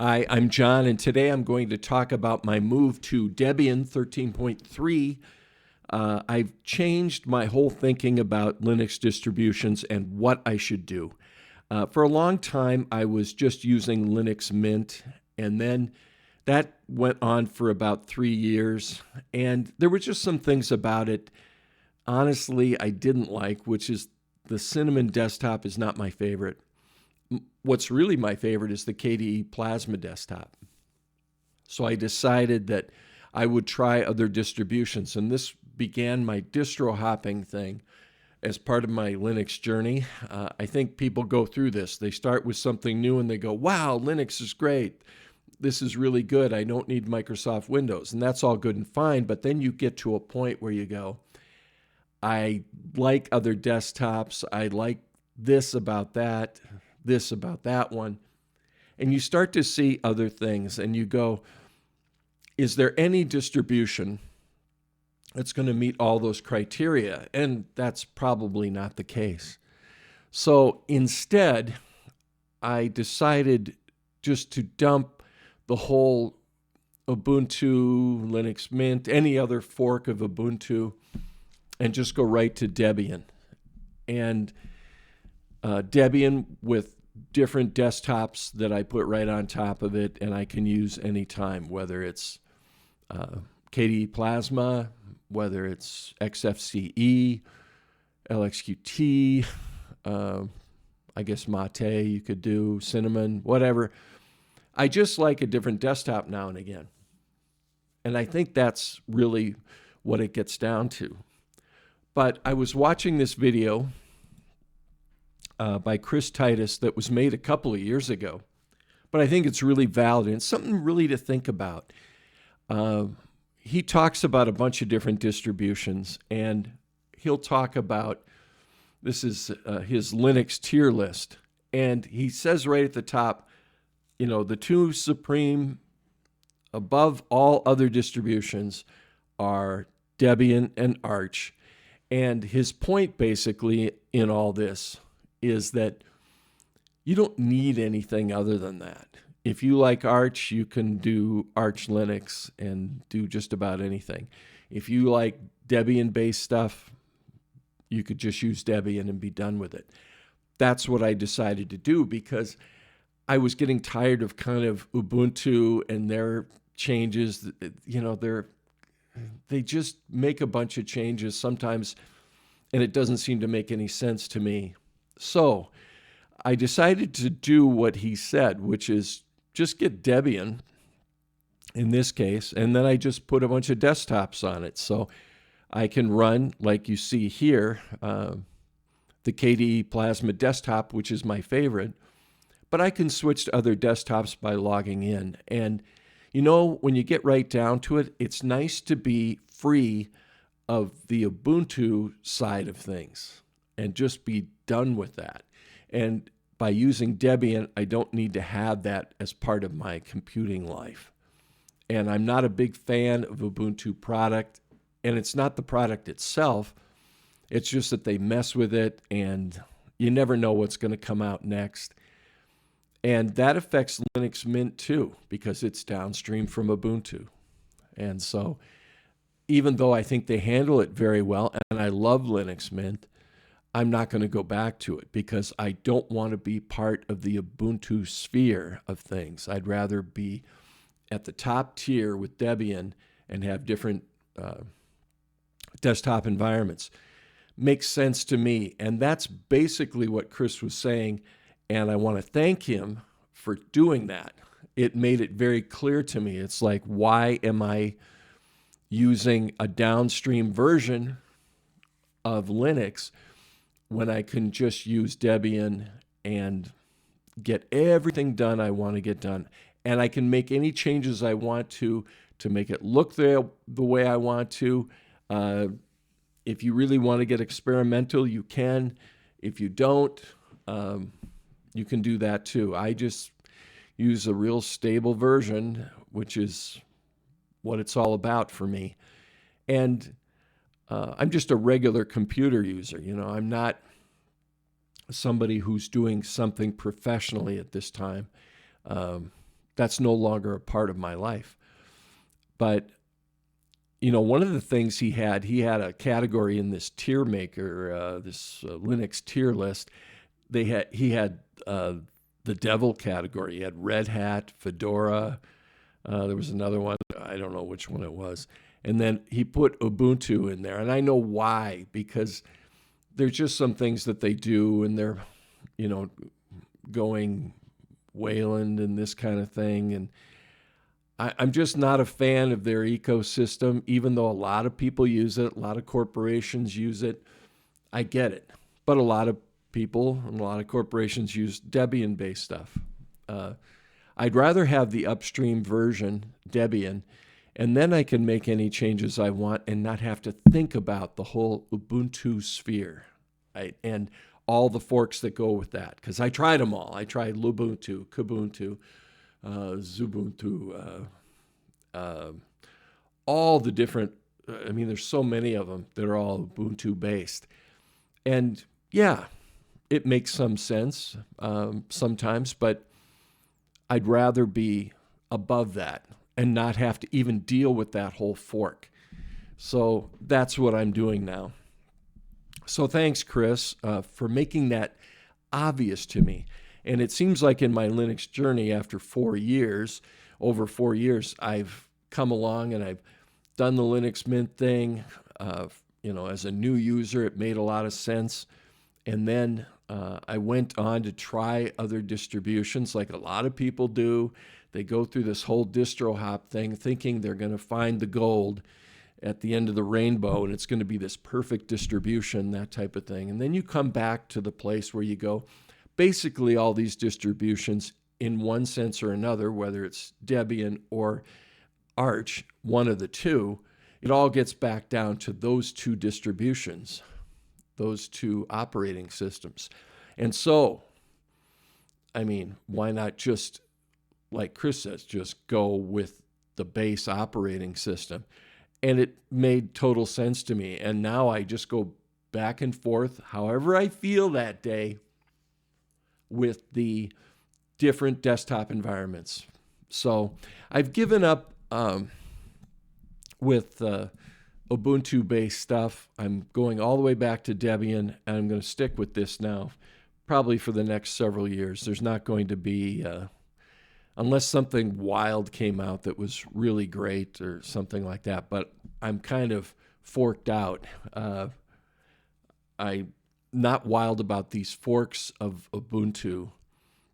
Hi, I'm John, and today I'm going to talk about my move to Debian 13.3. I've changed my whole thinking about Linux distributions and what I should do. For a long time, I was just using Linux Mint, and then that went on for about 3 years, and there were just some things about it, honestly, I didn't like, which is the Cinnamon desktop is not my favorite. What's really my favorite is the KDE Plasma desktop. So I decided that I would try other distributions, and this began my distro hopping thing as part of my Linux journey. I think people go through this. They start with something new and they go, wow, Linux is great. This is really good. I don't need Microsoft Windows. And that's all good and fine. But then you get to a point where you go, I like other desktops. I like this about that one. And you start to see other things and you go, is there any distribution that's going to meet all those criteria? And that's probably not the case. So instead, I decided just to dump the whole Ubuntu, Linux Mint, any other fork of Ubuntu, and just go right to Debian. And Debian with different desktops that I put right on top of it, and I can use anytime, whether it's KDE Plasma, whether it's XFCE, LXQT, I guess Mate you could do, Cinnamon, whatever. I just like a different desktop now and again. And I think that's really what it gets down to. But I was watching this video by Chris Titus that was made a couple of years ago. But I think it's really valid and it's something really to think about. He talks about a bunch of different distributions, and he'll talk about, this is his Linux tier list. And he says right at the top, you know, the two supreme above all other distributions are Debian and Arch. And his point basically in all this is that you don't need anything other than that. If you like Arch, you can do Arch Linux and do just about anything. If you like Debian-based stuff, you could just use Debian and be done with it. That's what I decided to do because I was getting tired of kind of Ubuntu and their changes. You know, they just make a bunch of changes sometimes, and it doesn't seem to make any sense to me. So I decided to do what he said, which is just get Debian in this case, and then I just put a bunch of desktops on it. So I can run, like you see here, the KDE Plasma desktop, which is my favorite, but I can switch to other desktops by logging in. And you know, when you get right down to it, it's nice to be free of the Ubuntu side of things and just be done with that. And by using Debian, I don't need to have that as part of my computing life. And I'm not a big fan of Ubuntu product, and it's not the product itself. It's just that they mess with it, and you never know what's going to come out next. And that affects Linux Mint too, because it's downstream from Ubuntu. And so even though I think they handle it very well, and I love Linux Mint, I'm not going to go back to it because I don't want to be part of the Ubuntu sphere of things. I'd rather be at the top tier with Debian and have different desktop environments. Makes sense to me. And that's basically what Chris was saying. And I want to thank him for doing that. It made it very clear to me. It's like, why am I using a downstream version of Linux when I can just use Debian and get everything done I want to get done? And I can make any changes I want to make it look the way I want to. If you really want to get experimental, you can. If you don't, you can do that too. I just use a real stable version, which is what it's all about for me. And I'm just a regular computer user. You know, I'm not somebody who's doing something professionally at this time. That's no longer a part of my life. But one of the things he had a category in this tier maker, this Linux tier list. He had the devil category. He had Red Hat, Fedora. There was another one. I don't know which one it was. And then he put Ubuntu in there. And I know why, because there's just some things that they do, and they're, going Wayland and this kind of thing. And I'm just not a fan of their ecosystem, even though a lot of people use it, a lot of corporations use it. I get it. But a lot of people and a lot of corporations use Debian-based stuff. I'd rather have the upstream version, Debian, and then I can make any changes I want and not have to think about the whole Ubuntu sphere, right? And all the forks that go with that. Because I tried them all. I tried Lubuntu, Kubuntu, Xubuntu, all the different, there's so many of them that are all Ubuntu-based. And yeah, it makes some sense sometimes, but I'd rather be above that and not have to even deal with that whole fork. So that's what I'm doing now. So thanks, Chris, for making that obvious to me. And it seems like in my Linux journey, after over 4 years, I've come along and I've done the Linux Mint thing. As a new user, it made a lot of sense. And then I went on to try other distributions like a lot of people do. They go through this whole distro hop thing thinking they're going to find the gold at the end of the rainbow and it's going to be this perfect distribution, that type of thing. And then you come back to the place where you go, basically all these distributions in one sense or another, whether it's Debian or Arch, one of the two, it all gets back down to those two distributions, those two operating systems. And so, why not just, like Chris says, just go with the base operating system? And it made total sense to me. And now I just go back and forth, however I feel that day, with the different desktop environments. So I've given up with Ubuntu-based stuff. I'm going all the way back to Debian, and I'm going to stick with this now, probably for the next several years. There's not going to be, unless something wild came out that was really great or something like that, but I'm kind of forked out. I'm not wild about these forks of Ubuntu,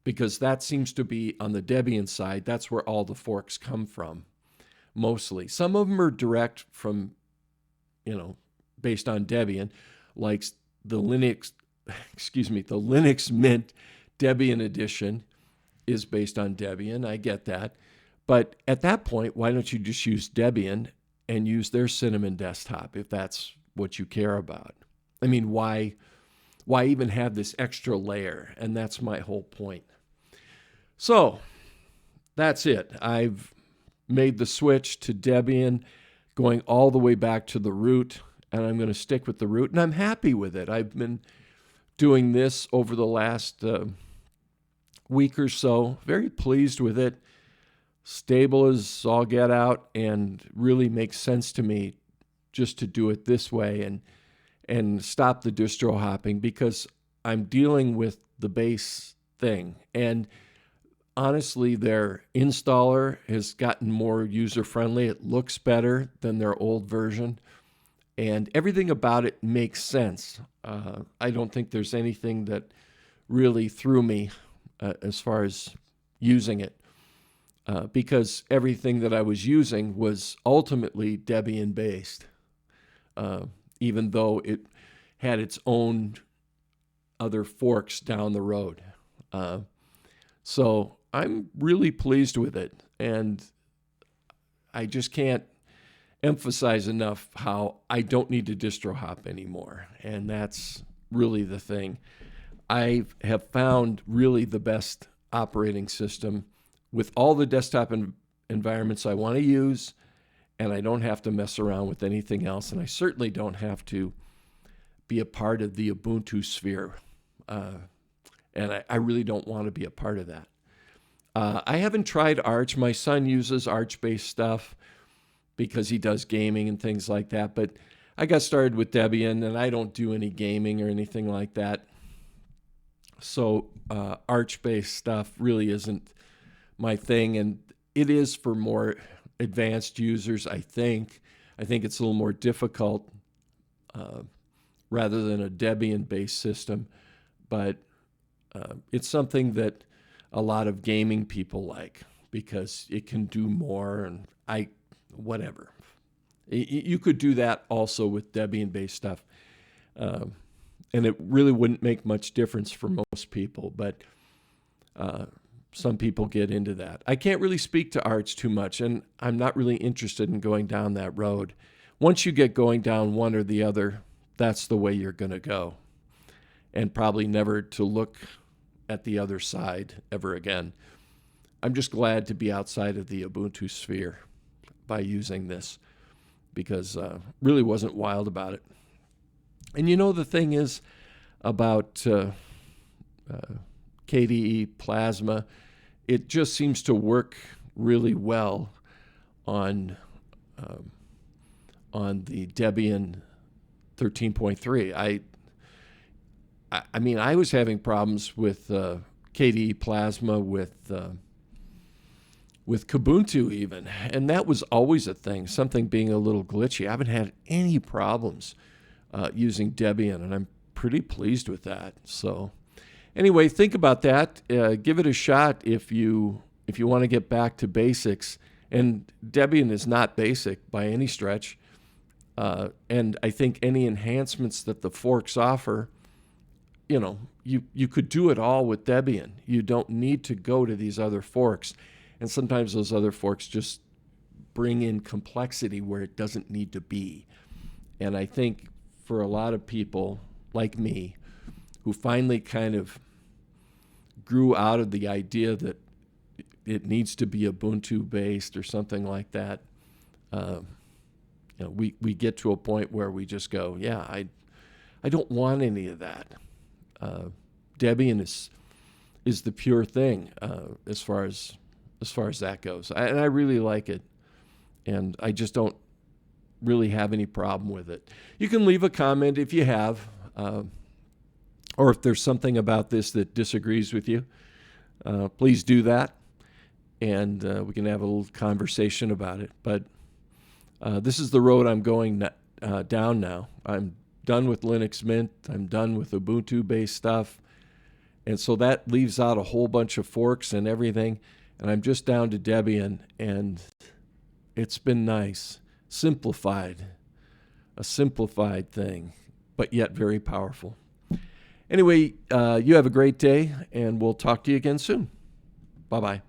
because that seems to be on the Debian side. That's where all the forks come from, mostly. Some of them are direct from, based on Debian, like the Linux Mint Debian edition is based on Debian. I get that. But at that point, why don't you just use Debian and use their Cinnamon desktop if that's what you care about? Why even have this extra layer? And that's my whole point. So that's it. I've made the switch to Debian, going all the way back to the root, and I'm going to stick with the root, and I'm happy with it. I've been doing this over the last week or so, very pleased with it, stable as all get out, and really makes sense to me just to do it this way and stop the distro hopping, because I'm dealing with the base thing. And honestly, their installer has gotten more user-friendly. It looks better than their old version, and everything about it makes sense. I don't think there's anything that really threw me as far as using it, because everything that I was using was ultimately Debian-based, even though it had its own other forks down the road. So I'm really pleased with it, and I just can't emphasize enough how I don't need to distro hop anymore, and that's really the thing. I have found really the best operating system with all the desktop environments I want to use, and I don't have to mess around with anything else, and I certainly don't have to be a part of the Ubuntu sphere, and I really don't want to be a part of that. I haven't tried Arch. My son uses Arch-based stuff because he does gaming and things like that. But I got started with Debian, and I don't do any gaming or anything like that. So Arch-based stuff really isn't my thing, and it is for more advanced users, I think. I think it's a little more difficult rather than a Debian-based system, but it's something that a lot of gaming people like because it can do more, and whatever. You could do that also with Debian-based stuff, and it really wouldn't make much difference for most people, but some people get into that. I can't really speak to Arch too much, and I'm not really interested in going down that road. Once you get going down one or the other, that's the way you're going to go, and probably never to look at the other side ever again. I'm just glad to be outside of the Ubuntu sphere by using this because really wasn't wild about it. And the thing is about KDE Plasma, it just seems to work really well on the Debian 13.3. I mean, I was having problems with KDE Plasma with Ubuntu even, and that was always a thing, something being a little glitchy. I haven't had any problems using Debian, and I'm pretty pleased with that. So anyway, think about that. Give it a shot if you want to get back to basics. And Debian is not basic by any stretch. And I think any enhancements that the forks offer, you could do it all with Debian. You don't need to go to these other forks. And sometimes those other forks just bring in complexity where it doesn't need to be. And I think for a lot of people like me who finally kind of grew out of the idea that it needs to be Ubuntu based or something like that, we get to a point where we just go, yeah, I don't want any of that. Debian is the pure thing as far as that goes, and I really like it, and I just don't really have any problem with it. You can leave a comment if you have, or if there's something about this that disagrees with you. Please do that, and we can have a little conversation about it. But this is the road I'm going down now. I'm done with Linux Mint. I'm done with Ubuntu-based stuff. And so that leaves out a whole bunch of forks and everything. And I'm just down to Debian, and it's been nice. A simplified thing, but yet very powerful. Anyway, you have a great day, and we'll talk to you again soon. Bye-bye.